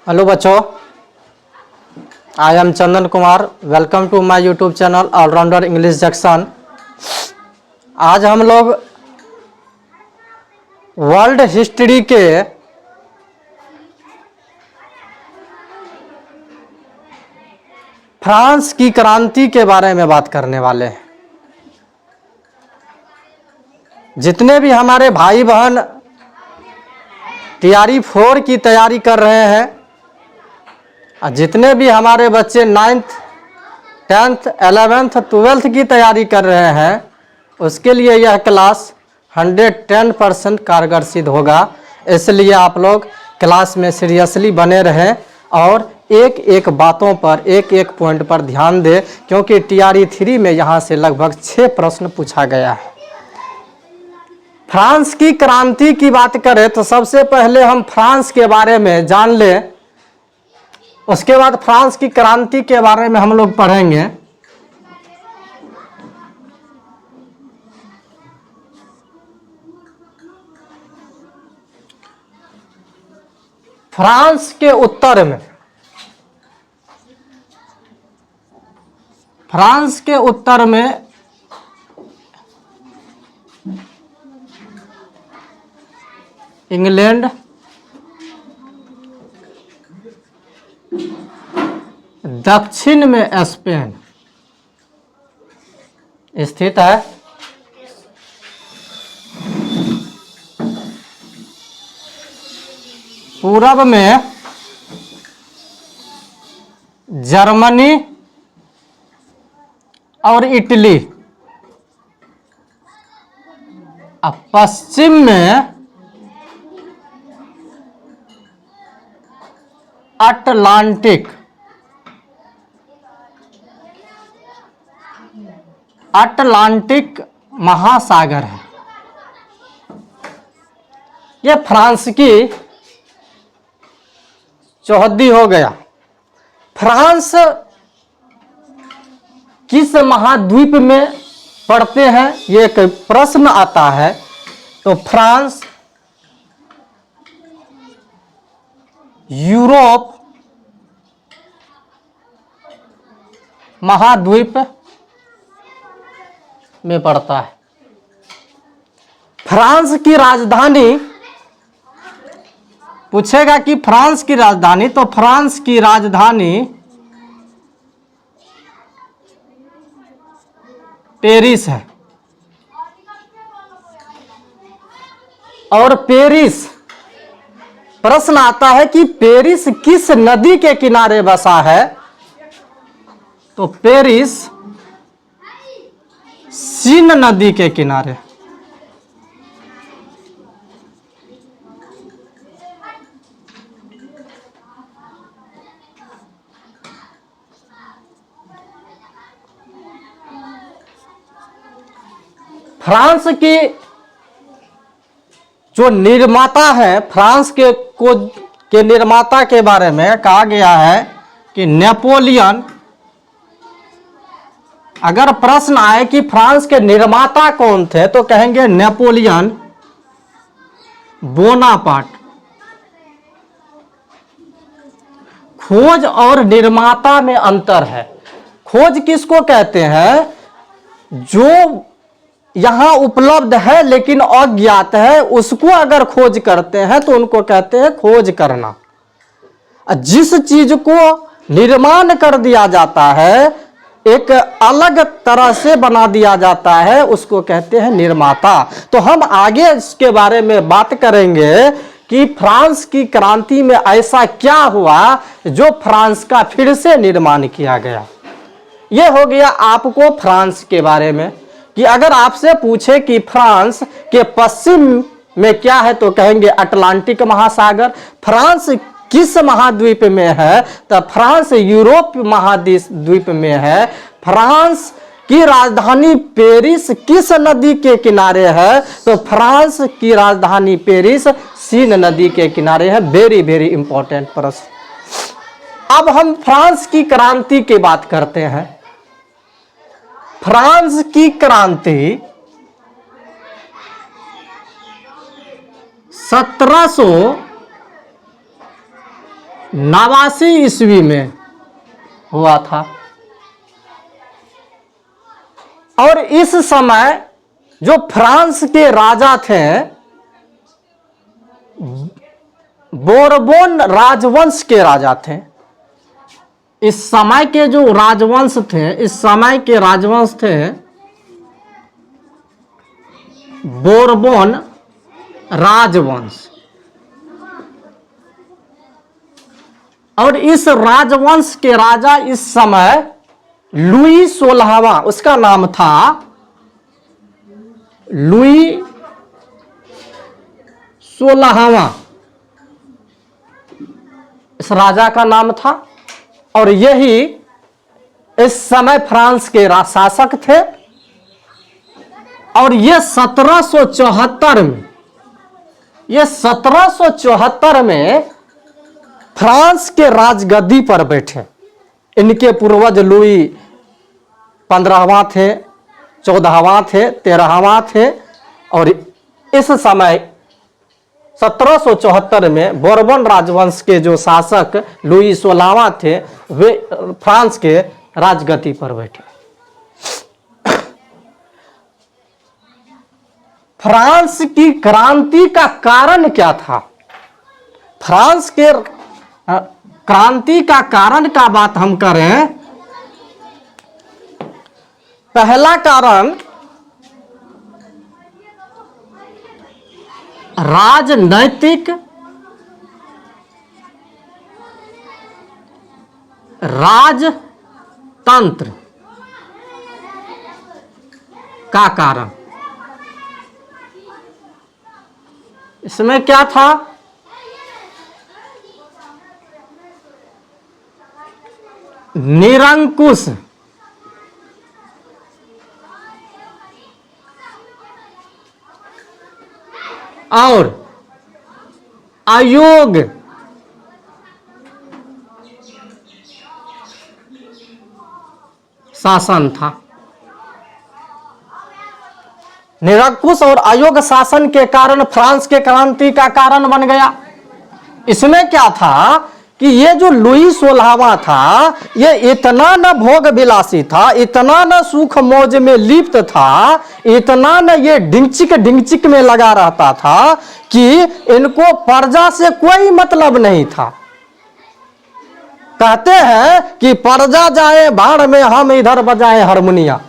Hello बच्चों, I am Chandan Kumar. Welcome to my YouTube channel allrounder English junction. आज हम लोग वर्ल्ड हिस्ट्री के फ्रांस की क्रांति के बारे में बात करने वाले हैं। जितने भी हमारे भाई बहन टीआरई 4 की तैयारी कर रहे हैं, जितने भी हमारे बच्चे 9th, 10th, 11th, 12th की तैयारी कर रहे हैं, उसके लिए यह क्लास 110% कारगर सिद्ध होगा। इसलिए आप लोग क्लास में सीरियसली बने रहें और एक एक बातों पर, एक एक पॉइंट पर ध्यान दें, क्योंकि टीआरई 3 में यहाँ से लगभग 6 प्रश्न पूछा गया है। फ्रांस की क्रांति की बात करें तो सबसे पहले हम फ्रांस के बारे में जान लें, उसके बाद फ्रांस की क्रांति के बारे में हम लोग पढ़ेंगे। फ्रांस के उत्तर में इंग्लैंड, दक्षिण में स्पेन स्थित है। पूरब में जर्मनी और इटली, और पश्चिम में अटलांटिक महासागर है। यह फ्रांस की चौहद्दी हो गया। फ्रांस किस महाद्वीप में पड़ते हैं, ये एक प्रश्न आता है। तो फ्रांस यूरोप महाद्वीप में पड़ता है। फ्रांस की राजधानी पूछेगा कि फ्रांस की राजधानी, तो फ्रांस की राजधानी पेरिस है। और पेरिस, प्रश्न आता है कि पेरिस किस नदी के किनारे बसा है, तो पेरिस सीन नदी के किनारे। फ्रांस की जो निर्माता है, फ्रांस के निर्माता के बारे में कहा गया है कि नेपोलियन। अगर प्रश्न आए कि फ्रांस के निर्माता कौन थे, तो कहेंगे नेपोलियन बोनापार्ट। खोज और निर्माता में अंतर है। खोज किसको कहते हैं, जो यहां उपलब्ध है लेकिन अज्ञात है, उसको अगर खोज करते हैं तो उनको कहते हैं खोज करना। जिस चीज को निर्माण कर दिया जाता है, एक अलग तरह से बना दिया जाता है, उसको कहते हैं निर्माता। तो हम आगे इसके बारे में बात करेंगे कि फ्रांस की क्रांति में ऐसा क्या हुआ जो फ्रांस का फिर से निर्माण किया गया। यह हो गया आपको फ्रांस के बारे में। कि अगर आपसे पूछे कि फ्रांस के पश्चिम में क्या है, तो कहेंगे अटलांटिक महासागर। फ्रांस किस महाद्वीप में है, तो फ्रांस यूरोप महाद्वीप में है। फ्रांस की राजधानी पेरिस किस नदी के किनारे है, तो फ्रांस की राजधानी पेरिस सीन नदी के किनारे है। वेरी वेरी इंपॉर्टेंट प्रश्न। अब हम फ्रांस की क्रांति की बात करते हैं। फ्रांस की क्रांति 17 89 ईस्वी में हुआ था। और इस समय जो फ्रांस के राजा थे, बोरबोन राजवंश के राजा थे। इस समय के जो राजवंश थे, इस समय के राजवंश थे बोरबोन राजवंश। और इस राजवंश के राजा इस समय लुई 16वां, उसका नाम था लुई 16वां, इस राजा का नाम था। और यही इस समय फ्रांस के शासक थे। और ये 1774 में, ये 1774 में फ्रांस के राजगद्दी पर बैठे। इनके पूर्वज लुई 15वां थे, 14वां थे, 13वां थे। और इस समय 1774 में बोरबोन राजवंश के जो शासक लुई 16वां थे, वे फ्रांस के राजगद्दी पर बैठे। फ्रांस की क्रांति का कारण क्या था? फ्रांस के क्रांति का कारण का बात हम करें, पहला कारण राजनैतिक, राजतंत्र का कारण। इसमें क्या था? निरंकुश और अयोग्य शासन था। निरंकुश और अयोग्य शासन के कारण फ्रांस के क्रांति का कारण बन गया। इसमें क्या था कि ये जो लुई 16वां था, ये इतना न भोग विलासी था, इतना न सुख मौज में लिप्त था, इतना न ये डिंगचिक में लगा रहता था कि इनको प्रजा से कोई मतलब नहीं था। कहते हैं कि प्रजा जाए भाड़ में, हम इधर बजाएं हारमोनिया।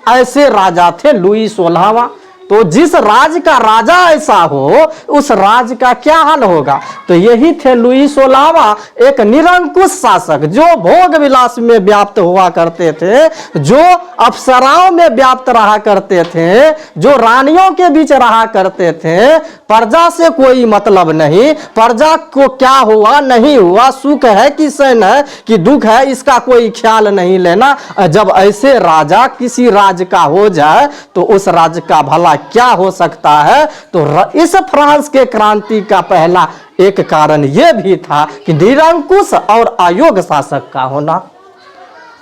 ऐसे राजा थे लुई 16वां। तो जिस राज का राजा ऐसा हो, उस राज का क्या हाल होगा? तो यही थे लुई 16वां, एक निरंकुश शासक जो भोग विलास में व्याप्त हुआ करते थे, जो अप्सराओं में व्याप्त रहा करते थे, जो रानियों के बीच रहा करते थे। प्रजा से कोई मतलब नहीं, प्रजा को क्या हुआ नहीं हुआ, सुख है कि सैन है कि दुख है, इसका कोई ख्याल नहीं लेना। जब ऐसे राजा किसी राज का हो जाए तो उस राज का भला क्या हो सकता है? तो इस फ्रांस के क्रांति का पहला एक कारण यह भी था कि निरंकुश और अयोग्य शासक का होना।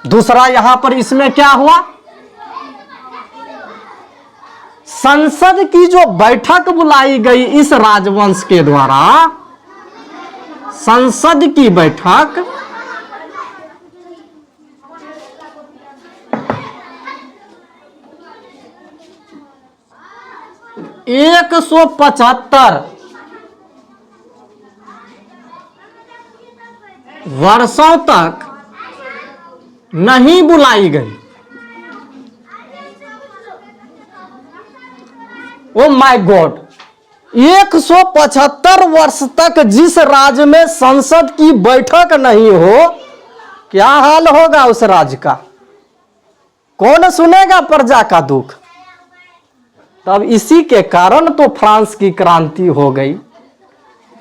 दूसरा यहां पर इसमें क्या हुआ? संसद की जो बैठक बुलाई गई इस राजवंश के द्वारा, संसद की बैठक एक 175 वर्षों तक नहीं बुलाई गई। ओ माय गॉड, 175 वर्ष तक जिस राज्य में संसद की बैठक नहीं हो, क्या हाल होगा उस राज्य का? कौन सुनेगा प्रजा का दुख? तब इसी के कारण तो फ्रांस की क्रांति हो गई।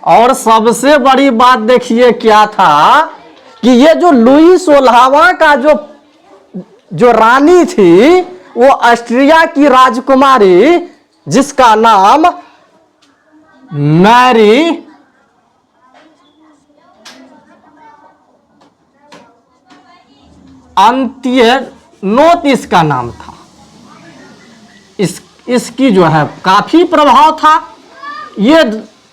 और सबसे बड़ी बात देखिए क्या था कि ये जो लुई 16वां का जो रानी थी, वो ऑस्ट्रिया की राजकुमारी, जिसका नाम मैरी अंतोनिएट इसका नाम था। इसकी जो है काफी प्रभाव था। ये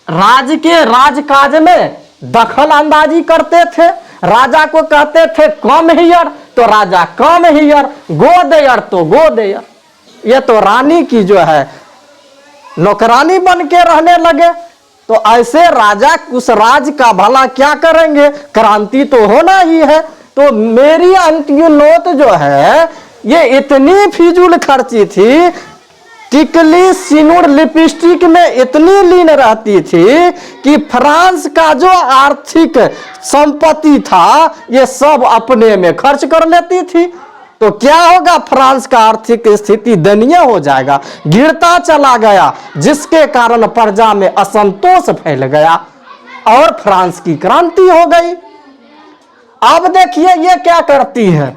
राज के राजकाज में दखल अंदाजी करते थे, राजा को कहते थे कम हियर तो राजा कम हियर, गो देयर तो गो देयर। ये तो रानी की जो है नौकरानी बन के रहने लगे। तो ऐसे राजा उस राज का भला क्या करेंगे, क्रांति तो होना ही है। तो मेरी अंतिम नोट जो है ये इतनी फिजूल खर्ची थी, टिकली सिनुर लिपस्टिक में इतनी लीन रहती थी कि फ्रांस का जो आर्थिक संपत्ति था ये सब अपने में खर्च कर लेती थी। तो क्या होगा, फ्रांस का आर्थिक स्थिति दयनीय हो जाएगा, गिरता चला गया, जिसके कारण प्रजा में असंतोष फैल गया और फ्रांस की क्रांति हो गई। अब देखिए ये क्या करती है,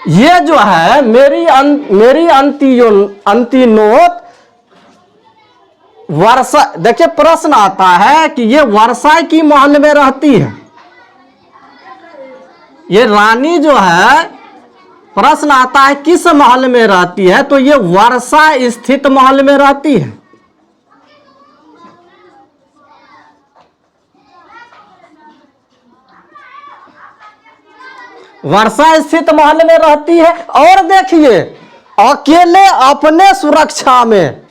ये जो है मेरी अंतिम नोट वर्षा, देखिए प्रश्न आता है कि ये वर्षा की महल में रहती है, ये रानी जो है, प्रश्न आता है किस महल में रहती है, तो ये वर्षा स्थित महल में रहती है। वर्षा स्थित महल में रहती है। और देखिए अकेले अपने सुरक्षा में,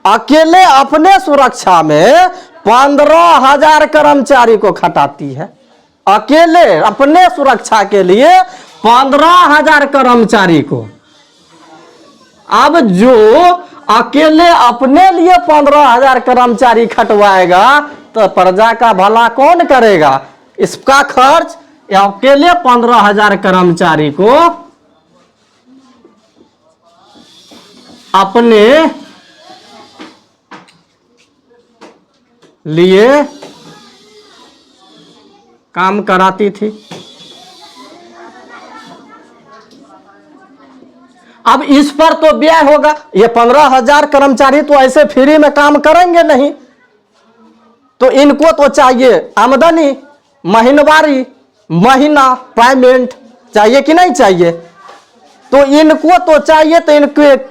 अकेले अपने सुरक्षा में 15,000 कर्मचारी को खटाती है। अकेले अपने सुरक्षा के लिए 15,000 कर्मचारी को। अब जो अकेले अपने लिए 15,000 कर्मचारी खटवाएगा तो प्रजा का भला कौन करेगा, इसका खर्च अकेले 15,000 कर्मचारी को अपने लिए काम कराती थी। अब इस पर तो व्यय होगा, ये 15,000 कर्मचारी तो ऐसे फ्री में काम करेंगे नहीं, तो इनको तो चाहिए आमदनी, महीनवारी, महीना पेमेंट चाहिए कि नहीं चाहिए, तो इनको तो चाहिए, तो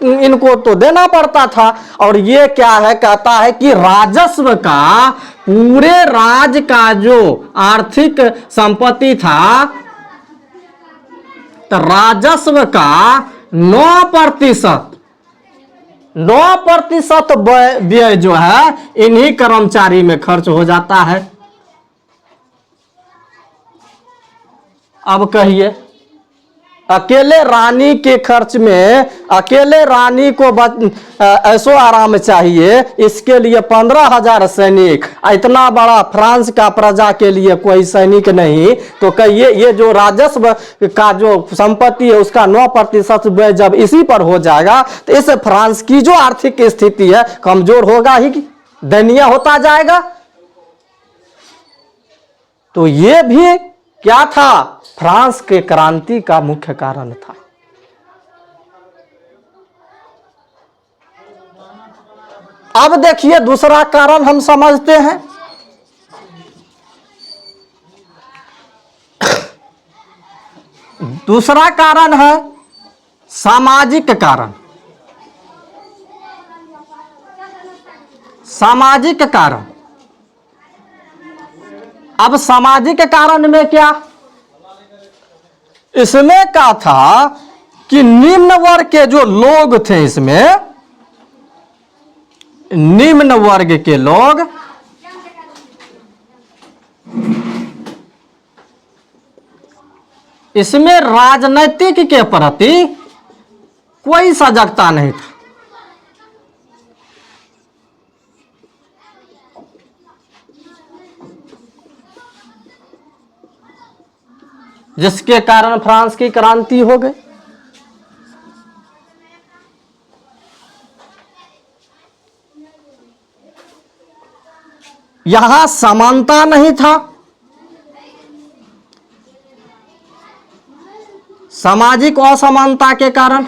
इनको तो देना पड़ता था। और ये क्या है, कहता है कि राजस्व का, पूरे राज का जो आर्थिक संपत्ति था, तो राजस्व का 9% व्यय जो है इन्हीं कर्मचारी में खर्च हो जाता है। अब कहिए, अकेले रानी के खर्च में, अकेले रानी को ऐसो आराम चाहिए, इसके लिए 15,000 सैनिक, इतना बड़ा फ्रांस का प्रजा के लिए कोई सैनिक नहीं, तो कहिए ये जो राजस्व का जो संपत्ति है उसका 9% व्यय जब इसी पर हो जाएगा तो इस फ्रांस की जो आर्थिक स्थिति है कमजोर होगा ही, दयनीय होता जाएगा। तो ये भी क्या था, फ्रांस के क्रांति का मुख्य कारण था। अब देखिए दूसरा कारण हम समझते हैं। दूसरा कारण है सामाजिक कारण। सामाजिक कारण, अब सामाजिक कारण में क्या, इसमें क्या था कि निम्न वर्ग के जो लोग थे, इसमें निम्न वर्ग के लोग इसमें राजनीतिक के प्रति कोई सजगता नहीं था। जिसके कारण फ्रांस की क्रांति हो गई। यहां समानता नहीं था, सामाजिक असमानता के कारण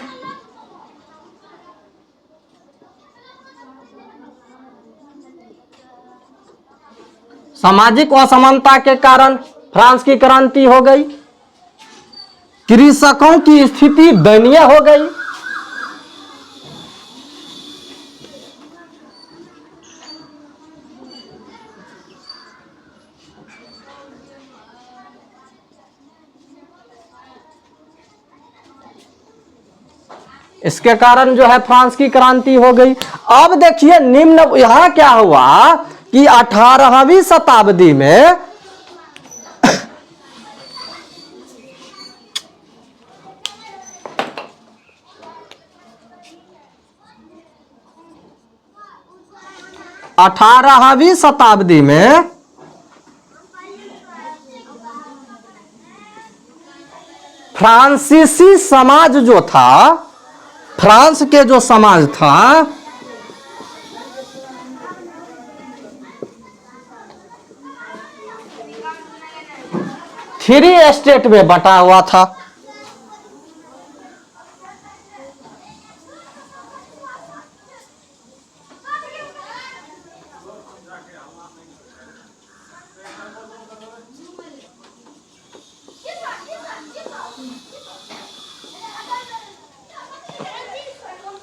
फ्रांस की क्रांति हो गई। कृषकों की स्थिति दयनीय हो गई। इसके कारण जो है फ्रांस की क्रांति हो गई। अब देखिए निम्न यहां क्या हुआ कि 18वीं शताब्दी में फ्रांसीसी समाज जो था, फ्रांस के जो समाज था, थ्री स्टेट में बटा हुआ था।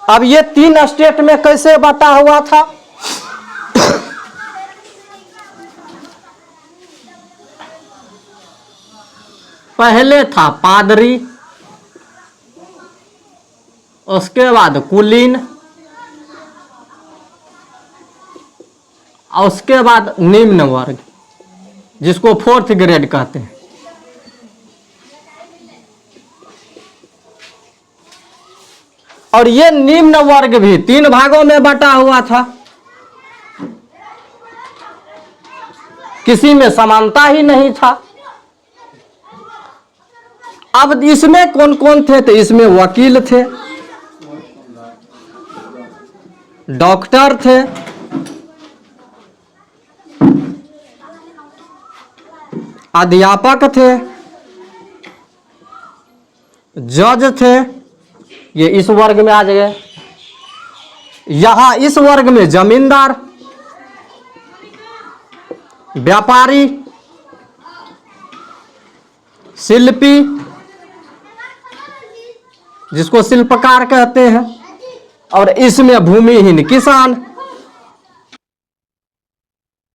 अब ये 3 स्टेट में कैसे बटा हुआ था? पहले था पादरी, उसके बाद कुलीन, और उसके बाद निम्न वर्ग, जिसको 4th ग्रेड कहते हैं। और ये निम्न वर्ग भी 3 भागों में बटा हुआ था। किसी में समानता ही नहीं था। अब इसमें कौन कौन थे? तो इसमें वकील थे, डॉक्टर थे, अध्यापक थे, जज थे। ये इस वर्ग में आ गए। यहां इस वर्ग में जमींदार, व्यापारी, शिल्पी, जिसको शिल्पकार कहते हैं, और इसमें भूमिहीन किसान।